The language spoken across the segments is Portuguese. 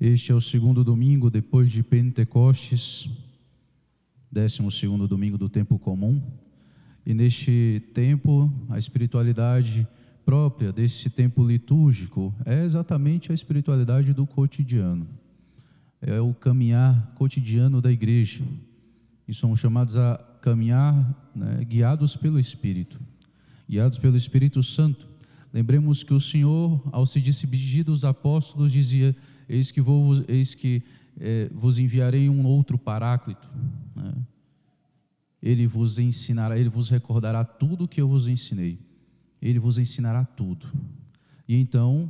Este é o segundo domingo depois de Pentecostes, 12º domingo do tempo comum. E neste tempo, a espiritualidade própria desse tempo litúrgico é exatamente a espiritualidade do cotidiano. É o caminhar cotidiano da igreja. E somos chamados a caminhar, guiados pelo Espírito, guiados pelo Espírito Santo. Lembremos que o Senhor, ao se despedir dos apóstolos, dizia: eis que vos enviarei um outro Paráclito. Ele vos ensinará, ele vos recordará tudo o que eu vos ensinei. Ele vos ensinará tudo. E então,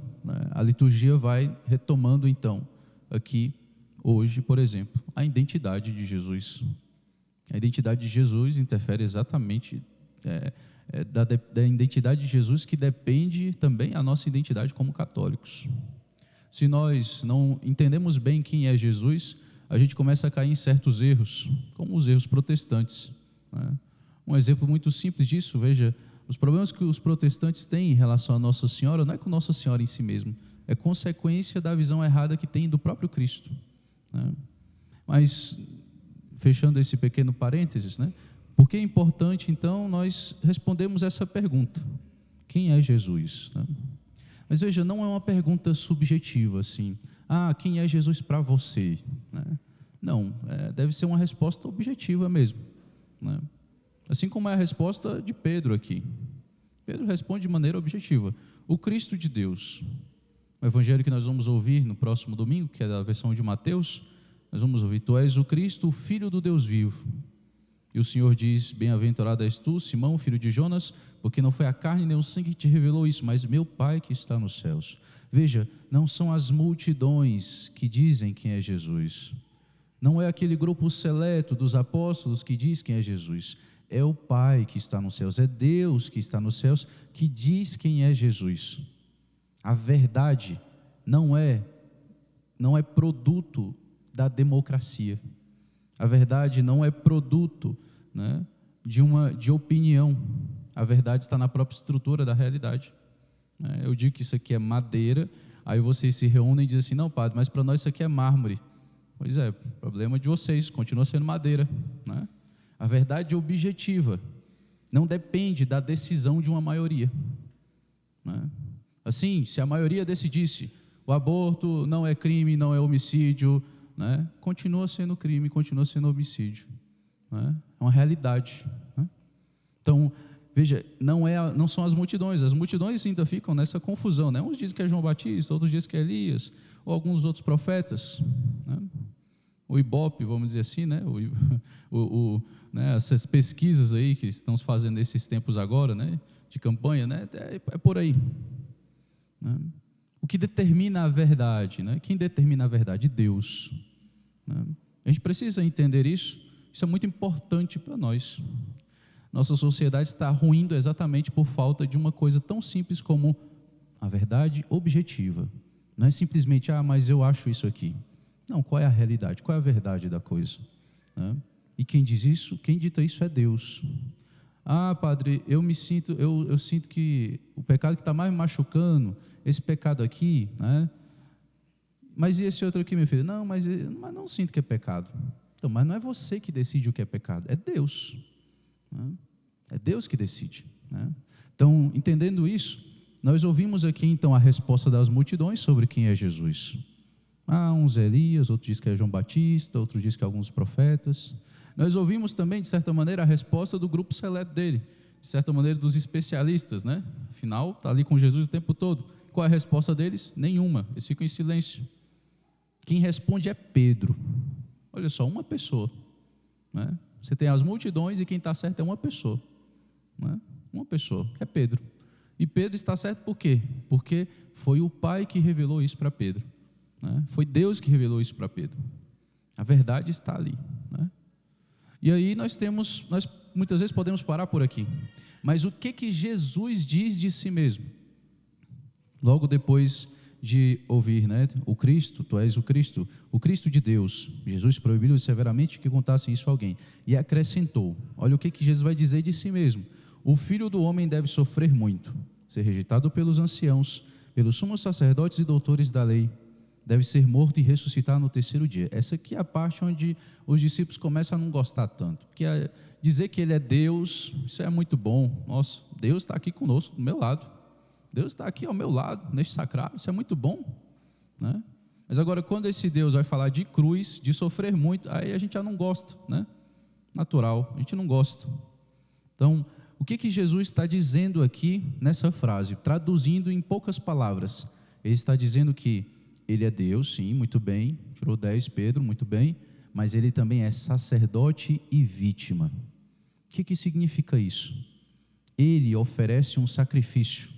a liturgia vai retomando então, aqui, hoje, por exemplo, a identidade de Jesus. A identidade de Jesus interfere exatamente da identidade de Jesus, que depende também a nossa identidade como católicos. Se nós não entendemos bem quem é Jesus, a gente começa a cair em certos erros, como os erros protestantes. Um exemplo muito simples disso, veja, os problemas que os protestantes têm em relação a Nossa Senhora não é com Nossa Senhora em si mesmo, é consequência da visão errada que tem do próprio Cristo. Mas, fechando esse pequeno parênteses, por que é importante, então, nós respondermos essa pergunta: quem é Jesus? Mas veja, não é uma pergunta subjetiva, assim, quem é Jesus para você? Não, deve ser uma resposta objetiva mesmo. Assim como é a resposta de Pedro aqui. Pedro responde de maneira objetiva: o Cristo de Deus. O evangelho que nós vamos ouvir no próximo domingo, que é da versão de Mateus, nós vamos ouvir: tu és o Cristo, o Filho do Deus vivo. E o Senhor diz: bem-aventurado és tu, Simão, filho de Jonas, porque não foi a carne nem o sangue que te revelou isso, mas meu Pai que está nos céus. Veja, não são as multidões que dizem quem é Jesus. Não é aquele grupo seleto dos apóstolos que diz quem é Jesus. É o Pai que está nos céus, é Deus que está nos céus que diz quem é Jesus. A verdade não é produto da democracia. A verdade não é produto de opinião. A verdade está na própria estrutura da realidade. Eu digo que isso aqui é madeira, aí vocês se reúnem e dizem assim: não, padre, mas para nós isso aqui é mármore. Pois é, problema de vocês, continua sendo madeira. A verdade é objetiva, não depende da decisão de uma maioria. Assim, se a maioria decidisse o aborto não é crime, não é homicídio, continua sendo crime, continua sendo homicídio. É uma realidade. Então, veja, não são as multidões ainda ficam nessa confusão. Uns dizem que é João Batista, outros dizem que é Elias, ou alguns outros profetas. O Ibope, vamos dizer assim, essas pesquisas aí que estão se fazendo nesses tempos agora, de campanha, é por aí. O que determina a verdade? Quem determina a verdade? Deus. A gente precisa entender isso. Isso é muito importante para nós. Nossa sociedade está ruindo exatamente por falta de uma coisa tão simples como a verdade objetiva. Não é simplesmente, mas eu acho isso aqui. Não, qual é a realidade? Qual é a verdade da coisa? E quem diz isso, quem dita isso é Deus. Padre, eu sinto que o pecado que está mais me machucando, esse pecado aqui, mas e esse outro aqui, meu filho? Não, mas não sinto que é pecado. Então, mas não é você que decide o que é pecado, é Deus. É Deus que decide. Então, entendendo isso, nós ouvimos aqui então a resposta das multidões sobre quem é Jesus. Uns é Elias, outros dizem que é João Batista, outros dizem que é alguns profetas. Nós ouvimos também, de certa maneira, a resposta do grupo seleto dele, de certa maneira dos especialistas, Afinal, está ali com Jesus o tempo todo. Qual é a resposta deles? Nenhuma, eles ficam em silêncio. Quem responde é Pedro. Olha só, uma pessoa. Você tem as multidões e quem está certo é uma pessoa. Uma pessoa, que é Pedro. E Pedro está certo por quê? Porque foi o Pai que revelou isso para Pedro. Foi Deus que revelou isso para Pedro. A verdade está ali. E aí nós muitas vezes podemos parar por aqui. Mas o que Jesus diz de si mesmo? Logo depois de ouvir, o Cristo, tu és o Cristo de Deus. Jesus proibiu severamente que contassem isso a alguém. E acrescentou, olha o que Jesus vai dizer de si mesmo: o Filho do Homem deve sofrer muito, ser rejeitado pelos anciãos, pelos sumos sacerdotes e doutores da lei, deve ser morto e ressuscitar no terceiro dia. Essa aqui é a parte onde os discípulos começam a não gostar tanto, porque dizer que ele é Deus, isso é muito bom. Nossa, Deus está aqui conosco, do meu lado. Deus está aqui ao meu lado, neste sacrário, isso é muito bom, né? Mas agora, quando esse Deus vai falar de cruz, de sofrer muito, aí a gente já não gosta, né? Natural, a gente não gosta. Então, o que Jesus está dizendo aqui nessa frase? Traduzindo em poucas palavras, ele está dizendo que ele é Deus, sim, muito bem, tirou 10, Pedro, muito bem, mas ele também é sacerdote e vítima. O que significa isso? Ele oferece um sacrifício,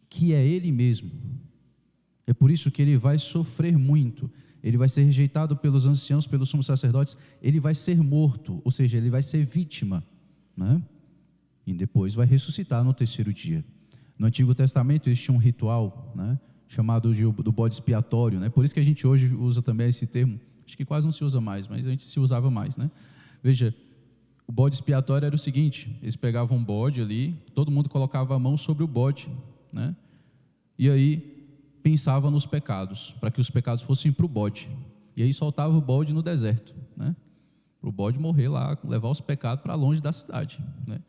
que é ele mesmo. É por isso que ele vai sofrer muito, ele vai ser rejeitado pelos anciãos, pelos sumos sacerdotes, ele vai ser morto, ou seja, ele vai ser vítima, né? E depois vai ressuscitar no terceiro dia. No Antigo Testamento existia um ritual, né, chamado do bode expiatório, né? Por isso que a gente hoje usa também esse termo, acho que quase não se usa mais, mas antes se usava mais, né? Veja, o bode expiatório era o seguinte: eles pegavam um bode ali, todo mundo colocava a mão sobre o bode, né? E aí pensava nos pecados, para que os pecados fossem para o bode, e aí soltava o bode no deserto, né? Para o bode morrer lá, levar os pecados para longe da cidade, né?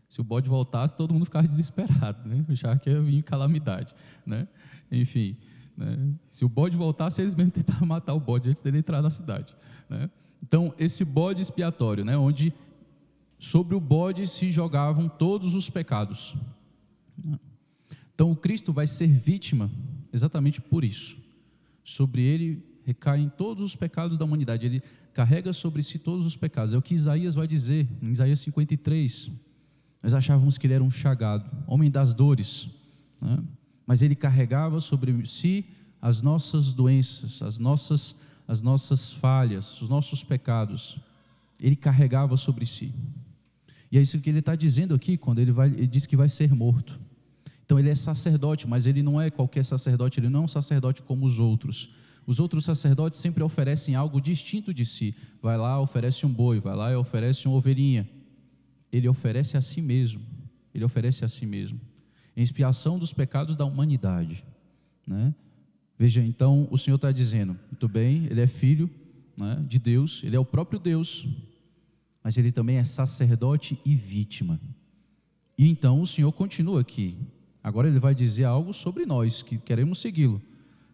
Se o bode voltasse, todo mundo ficava desesperado, né? Achava que ia vir calamidade, né? Enfim, né? Se o bode voltasse, eles mesmo tentavam matar o bode antes dele entrar na cidade, né? Então, esse bode expiatório, né, onde sobre o bode se jogavam todos os pecados. Então, o Cristo vai ser vítima exatamente por isso. Sobre ele recaem todos os pecados da humanidade, ele carrega sobre si todos os pecados. É o que Isaías vai dizer, em Isaías 53. Nós achávamos que ele era um chagado, homem das dores, né? Mas ele carregava sobre si as nossas doenças, as nossas falhas, os nossos pecados. Ele carregava sobre si. E é isso que ele está dizendo aqui, quando ele diz que vai ser morto. Então ele é sacerdote, mas ele não é qualquer sacerdote, ele não é um sacerdote como os outros. Os outros sacerdotes sempre oferecem algo distinto de si. Vai lá, oferece um boi, vai lá e oferece uma ovelhinha. Ele oferece a si mesmo, ele oferece a si mesmo, em expiação dos pecados da humanidade, né? Veja, então o Senhor está dizendo, muito bem, ele é filho, né, de Deus, ele é o próprio Deus, mas ele também é sacerdote e vítima. E então o Senhor continua aqui, agora ele vai dizer algo sobre nós, que queremos segui-lo.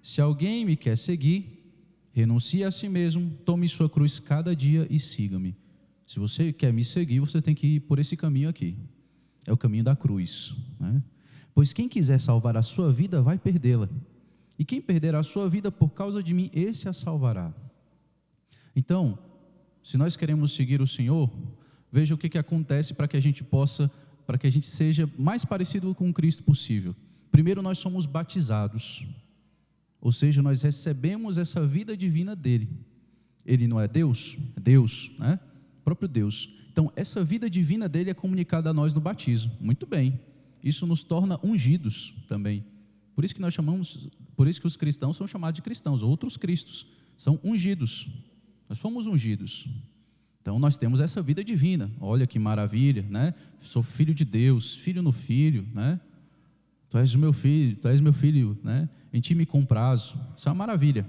Se alguém me quer seguir, renuncie a si mesmo, tome sua cruz cada dia e siga-me. Se você quer me seguir, você tem que ir por esse caminho aqui, é o caminho da cruz, né? Pois quem quiser salvar a sua vida, vai perdê-la, e quem perder a sua vida por causa de mim, esse a salvará. Então, se nós queremos seguir o Senhor, veja o que acontece para que a gente seja mais parecido com Cristo possível. Primeiro, nós somos batizados, ou seja, nós recebemos essa vida divina dele. Ele não é Deus? É Deus, né? O próprio Deus. Então, essa vida divina dele é comunicada a nós no batismo. Muito bem. Isso nos torna ungidos também. Por isso que os cristãos são chamados de cristãos. Outros cristos são ungidos. Nós fomos ungidos. Então, nós temos essa vida divina. Olha que maravilha, né? Sou filho de Deus, filho no filho, né? Tu és meu filho, né? Em ti me comprazo. Isso é uma maravilha.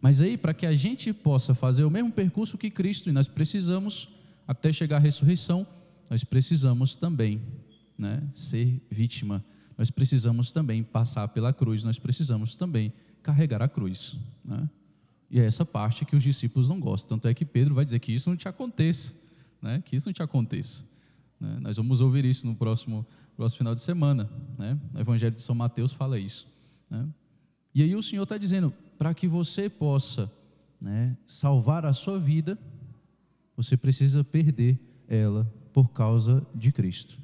Mas aí, para que a gente possa fazer o mesmo percurso que Cristo, e nós precisamos, até chegar à ressurreição, nós precisamos também, né, ser vítima. Nós precisamos também passar pela cruz, nós precisamos também carregar a cruz, né? E é essa parte que os discípulos não gostam. Tanto é que Pedro vai dizer que isso não te aconteça, né? Que isso não te aconteça, né? Nós vamos ouvir isso no próximo final de semana, né? O Evangelho de São Mateus fala isso, né? E aí o Senhor está dizendo, para que você possa, né, salvar a sua vida, você precisa perder ela por causa de Cristo.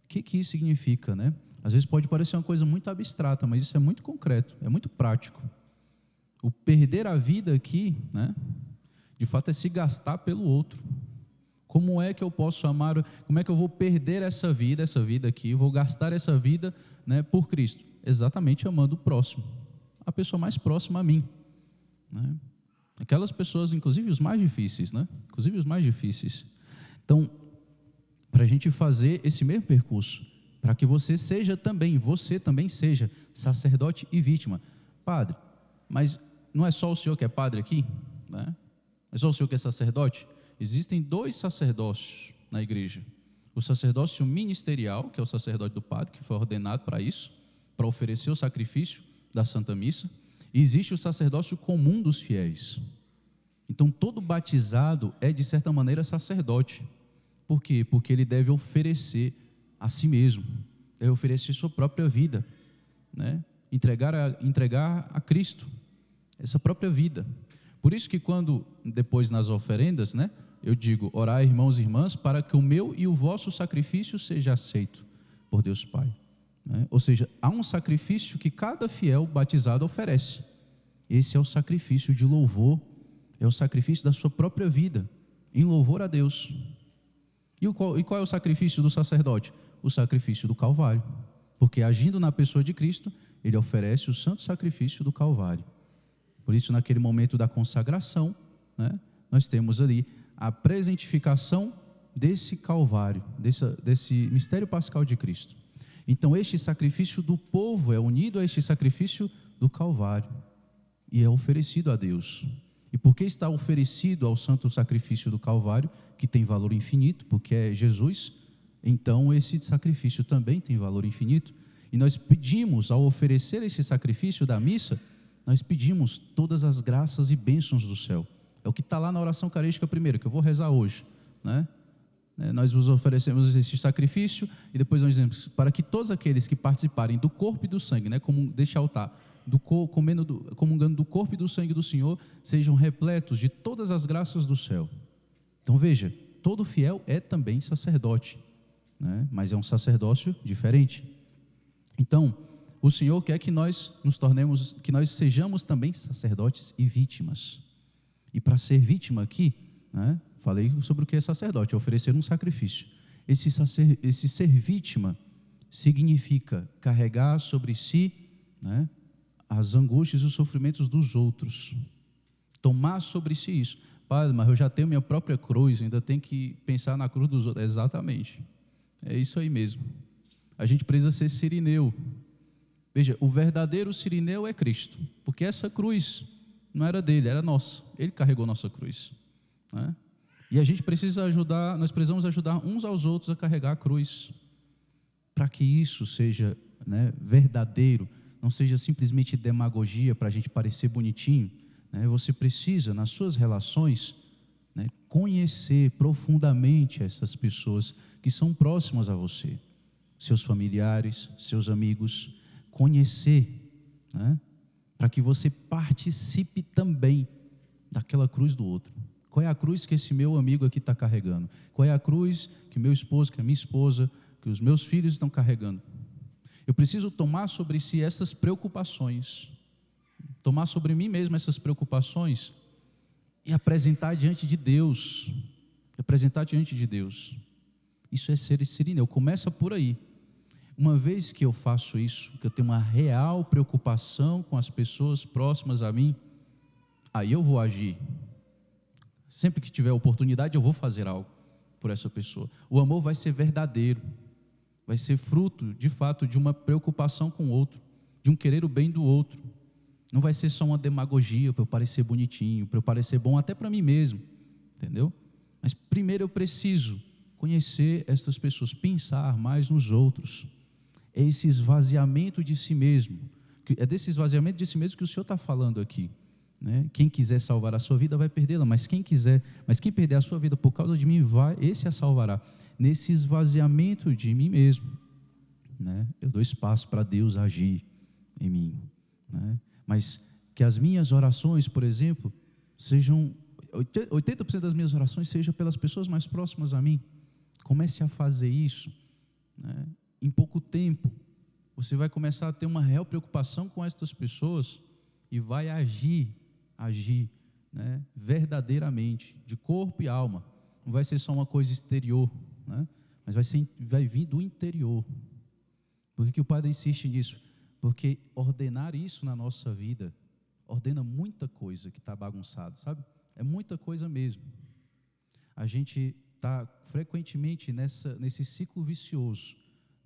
O que isso significa, né? Às vezes pode parecer uma coisa muito abstrata, mas isso é muito concreto, é muito prático. O perder a vida aqui, né, de fato é se gastar pelo outro. Como é que eu posso amar, como é que eu vou perder essa vida aqui, vou gastar essa vida, né, por Cristo? Exatamente amando o próximo, a pessoa mais próxima a mim, né? Aquelas pessoas, inclusive os mais difíceis, né? Inclusive os mais difíceis. Então, para a gente fazer esse mesmo percurso, para que você também seja sacerdote e vítima. Padre, Mas não é só o senhor que é padre aqui, né? Não é só o senhor que é sacerdote. Existem 2 sacerdócios na igreja. O sacerdócio ministerial, que é o sacerdote do padre, que foi ordenado para isso, para oferecer o sacrifício da Santa Missa. E existe o sacerdócio comum dos fiéis. Então, todo batizado é, de certa maneira, sacerdote. Por quê? Porque ele deve oferecer a si mesmo, deve oferecer sua própria vida, né? Entregar a Cristo essa própria vida. Por isso que quando, depois nas oferendas, né, eu digo, orai, irmãos e irmãs, para que o meu e o vosso sacrifício seja aceito por Deus Pai. Né? Ou seja, há um sacrifício que cada fiel batizado oferece. Esse é o sacrifício de louvor, é o sacrifício da sua própria vida, em louvor a Deus. E qual é o sacrifício do sacerdote? O sacrifício do Calvário. Porque agindo na pessoa de Cristo, ele oferece o santo sacrifício do Calvário. Por isso, naquele momento da consagração, né, nós temos ali a presentificação desse Calvário, desse mistério pascal de Cristo. Então, este sacrifício do povo é unido a este sacrifício do Calvário e é oferecido a Deus. E porque está oferecido ao santo sacrifício do Calvário, que tem valor infinito, porque é Jesus, então esse sacrifício também tem valor infinito. E nós pedimos, ao oferecer esse sacrifício da missa, nós pedimos todas as graças e bênçãos do céu. É o que está lá na oração eucarística primeira, que eu vou rezar hoje, né? Nós vos oferecemos esse sacrifício e depois nós dizemos, para que todos aqueles que participarem do corpo e do sangue, né, como deste altar, comungando do corpo e do sangue do Senhor, sejam repletos de todas as graças do céu. Então veja, todo fiel é também sacerdote, né? Mas é um sacerdócio diferente. Então, o Senhor quer que nós sejamos também sacerdotes e vítimas. E para ser vítima aqui, né, falei sobre o que é sacerdote, é oferecer um sacrifício. Esse ser vítima significa carregar sobre si, né, as angústias e os sofrimentos dos outros. Tomar sobre si isso. Padre, mas eu já tenho minha própria cruz, ainda tenho que pensar na cruz dos outros. Exatamente. É isso aí mesmo. A gente precisa ser sirineu. Veja, o verdadeiro sirineu é Cristo, porque essa cruz não era dele, era nossa. Ele carregou nossa cruz, né? E a gente precisa ajudar, nós precisamos ajudar uns aos outros a carregar a cruz, para que isso seja, né, verdadeiro, não seja simplesmente demagogia para a gente parecer bonitinho, né? Você precisa, nas suas relações, né, conhecer profundamente essas pessoas que são próximas a você, seus familiares, seus amigos, conhecer, né, para que você participe também daquela cruz do outro. Qual é a cruz que esse meu amigo aqui está carregando? Qual é a cruz que meu esposo, que a minha esposa, que os meus filhos estão carregando? Eu preciso tomar sobre si essas preocupações, tomar sobre mim mesmo essas preocupações e apresentar diante de Deus, Isso é ser sirineu, começa por aí. Uma vez que eu faço isso, que eu tenho uma real preocupação com as pessoas próximas a mim, aí eu vou agir. Sempre que tiver oportunidade, eu vou fazer algo por essa pessoa. O amor vai ser verdadeiro, vai ser fruto, de fato, de uma preocupação com o outro, de um querer o bem do outro. Não vai ser só uma demagogia para eu parecer bonitinho, para eu parecer bom até para mim mesmo, entendeu? Mas primeiro eu preciso conhecer estas pessoas, pensar mais nos outros. É esse esvaziamento de si mesmo, é desse esvaziamento de si mesmo que o Senhor está falando aqui, né? Quem quiser salvar a sua vida vai perdê-la, mas quem perder a sua vida por causa de mim, esse a salvará. Nesse esvaziamento de mim mesmo, né, eu dou espaço para Deus agir em mim, né? Mas que as minhas orações, por exemplo, sejam 80% das minhas orações sejam pelas pessoas mais próximas a mim. Comece a fazer isso, né? Em pouco tempo, você vai começar a ter uma real preocupação com estas pessoas e vai agir, né, verdadeiramente, de corpo e alma. Não vai ser só uma coisa exterior, né, mas vai vir do interior. Por que o Padre insiste nisso? Porque ordenar isso na nossa vida, ordena muita coisa que está bagunçada, sabe? É muita coisa mesmo. A gente está frequentemente nesse ciclo vicioso,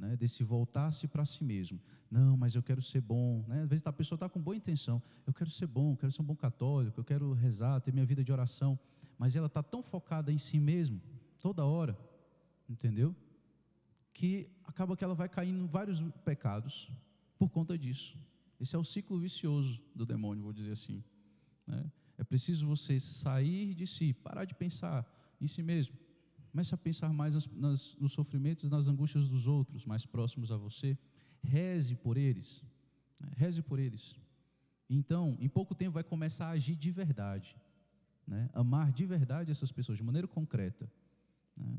né, desse voltar-se para si mesmo. Não, mas eu quero ser bom, né? Às vezes a pessoa está com boa intenção, eu quero ser bom, quero ser um bom católico, eu quero rezar, ter minha vida de oração, mas ela está tão focada em si mesma, toda hora, entendeu? Que acaba que ela vai caindo em vários pecados por conta disso. Esse é o ciclo vicioso do demônio, vou dizer assim, né? É preciso você sair de si, parar de pensar em si mesmo. Comece a pensar mais nos sofrimentos, nas angústias dos outros, mais próximos a você. Reze por eles, né? Reze por eles. Então, em pouco tempo vai começar a agir de verdade, né? Amar de verdade essas pessoas, de maneira concreta, né?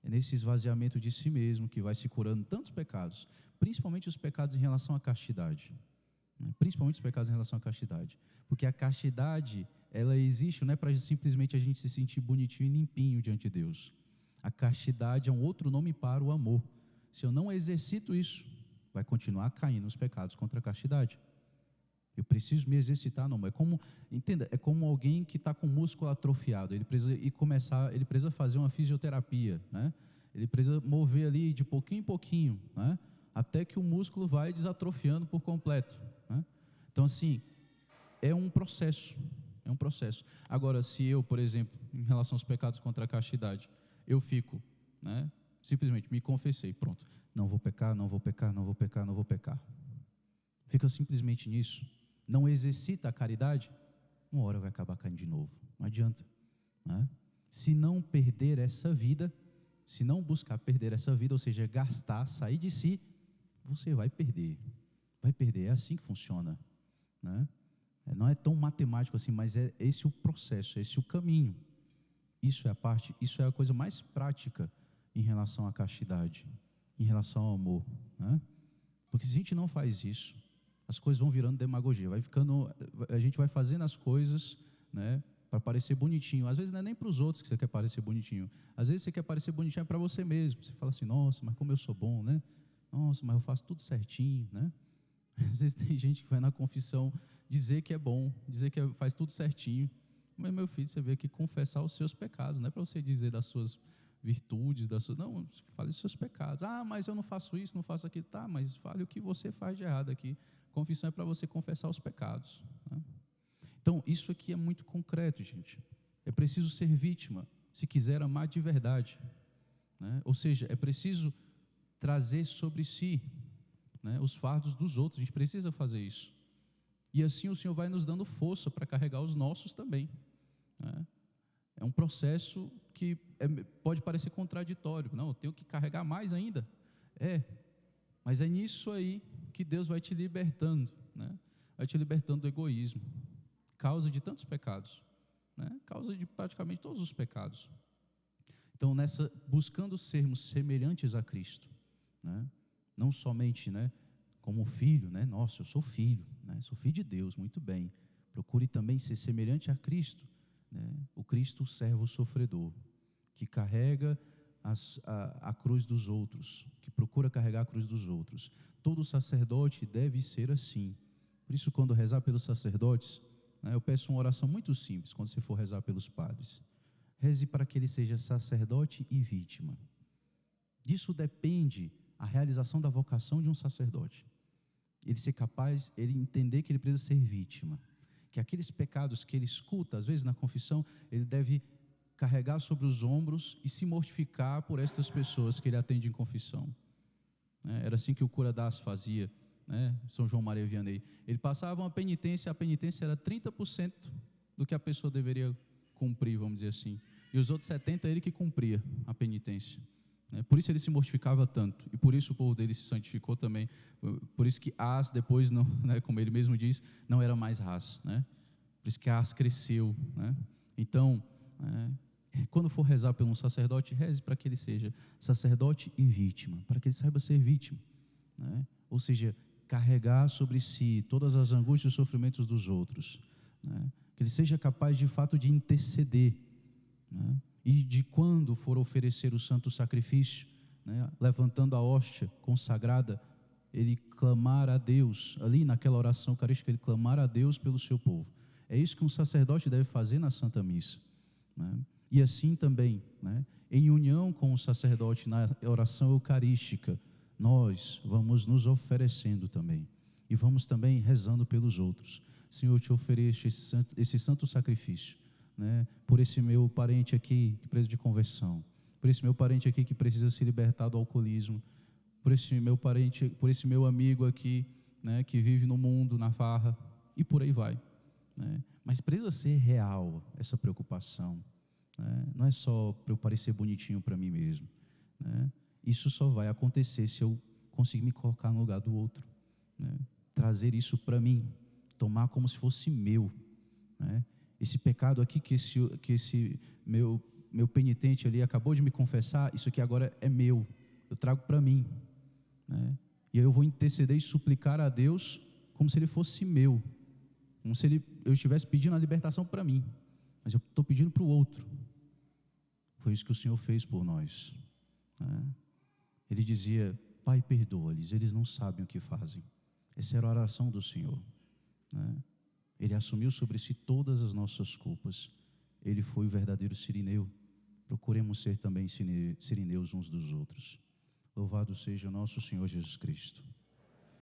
É nesse esvaziamento de si mesmo que vai se curando tantos pecados, principalmente os pecados em relação à castidade, né? Principalmente os pecados em relação à castidade, porque a castidade, ela existe não é para simplesmente a gente se sentir bonitinho e limpinho diante de Deus. A castidade é um outro nome para o amor. Se eu não exercito isso, vai continuar caindo nos pecados contra a castidade. Eu preciso me exercitar, não. É como, entenda, é como alguém que está com o músculo atrofiado. Ele precisa fazer uma fisioterapia, né? Ele precisa mover ali de pouquinho em pouquinho, né? Até que o músculo vai desatrofiando por completo, né? Então, assim, é um processo. É um processo. Agora, se eu, por exemplo, em relação aos pecados contra a castidade, eu fico, né, simplesmente me confessei, pronto, não vou pecar, não vou pecar, não vou pecar, não vou pecar. Fica simplesmente nisso, não exercita a caridade, uma hora vai acabar caindo de novo, não adianta, né? Se não perder essa vida, se não buscar perder essa vida, ou seja, gastar, sair de si, você vai perder, é assim que funciona, né? Não é tão matemático assim, mas é esse o processo, é esse o caminho. Isso é a coisa mais prática em relação à castidade, em relação ao amor, né? Porque se a gente não faz isso, as coisas vão virando demagogia, a gente vai fazendo as coisas, né, para parecer bonitinho. Às vezes não é nem para os outros que você quer parecer bonitinho. Às vezes você quer parecer bonitinho para você mesmo. Você fala assim, nossa, mas como eu sou bom, né? Nossa, mas eu faço tudo certinho, né? Às vezes tem gente que vai na confissão dizer que é bom, dizer que faz tudo certinho. Mas, meu filho, você vê que confessar os seus pecados, não é para você dizer das suas virtudes, não, fale dos seus pecados. Ah, mas eu não faço isso, não faço aquilo. Tá, mas fale o que você faz de errado aqui. Confissão é para você confessar os pecados, né? Então, isso aqui é muito concreto, gente. É preciso ser vítima, se quiser amar de verdade, né? Ou seja, é preciso trazer sobre si, né, os fardos dos outros. A gente precisa fazer isso. E assim o Senhor vai nos dando força para carregar os nossos também, né? É um processo que pode parecer contraditório. Não, eu tenho que carregar mais ainda. Mas é nisso aí que Deus vai te libertando, né? Vai te libertando do egoísmo, causa de tantos pecados, né? Causa de praticamente todos os pecados. Então, buscando sermos semelhantes a Cristo, né? Não somente, né, como filho, né? Nossa, eu sou filho, né? Sou filho de Deus, muito bem. Procure também ser semelhante a Cristo, né? O Cristo servo sofredor, que carrega a cruz dos outros, que procura carregar a cruz dos outros. Todo sacerdote deve ser assim. Por isso, quando rezar pelos sacerdotes, né, eu peço uma oração muito simples, quando você for rezar pelos padres. Reze para que ele seja sacerdote e vítima. Disso depende a realização da vocação de um sacerdote. Ele ser capaz, ele entender que ele precisa ser vítima, que aqueles pecados que ele escuta, às vezes na confissão, ele deve carregar sobre os ombros e se mortificar por estas pessoas que ele atende em confissão. Era assim que o cura das fazia, né? São João Maria Vianney. Ele passava uma penitência, a penitência era 30% do que a pessoa deveria cumprir, vamos dizer assim, e os outros 70% ele que cumpria a penitência. Por isso ele se mortificava tanto, e por isso o povo dele se santificou também. Por isso que As depois, não, né, como ele mesmo diz, não era mais As, né? Por isso que As cresceu, né? Então, quando for rezar por um sacerdote, reze para que ele seja sacerdote e vítima, para que ele saiba ser vítima, né? Ou seja, carregar sobre si todas as angústias e sofrimentos dos outros, né? Que ele seja capaz de fato de interceder, né? E de quando for oferecer o santo sacrifício, né, levantando a hóstia consagrada, ele clamar a Deus, ali naquela oração eucarística, ele clamar a Deus pelo seu povo. É isso que um sacerdote deve fazer na Santa Missa, né? E assim também, né, em união com o sacerdote na oração eucarística, nós vamos nos oferecendo também. E vamos também rezando pelos outros. Senhor, eu te ofereço esse santo sacrifício, né, por esse meu parente aqui que precisa de conversão, por esse meu parente aqui que precisa se libertar do alcoolismo, por esse meu parente, por esse meu amigo aqui, né, que vive no mundo, na farra, e por aí vai, né? Mas precisa ser real essa preocupação, né? Não é só para eu parecer bonitinho para mim mesmo, né? Isso só vai acontecer se eu conseguir me colocar no lugar do outro, né? Trazer isso para mim, tomar como se fosse meu, né? Esse pecado aqui que esse meu penitente ali acabou de me confessar, isso aqui agora é meu, eu trago para mim, né? E aí eu vou interceder e suplicar a Deus como se ele fosse meu, como se eu estivesse pedindo a libertação para mim, mas eu estou pedindo para o outro. Foi isso que o Senhor fez por nós, né? Ele dizia: Pai, perdoa-lhes, eles não sabem o que fazem. Essa era a oração do Senhor, né? Ele assumiu sobre si todas as nossas culpas. Ele foi o verdadeiro sirineu. Procuremos ser também sirineus uns dos outros. Louvado seja o nosso Senhor Jesus Cristo.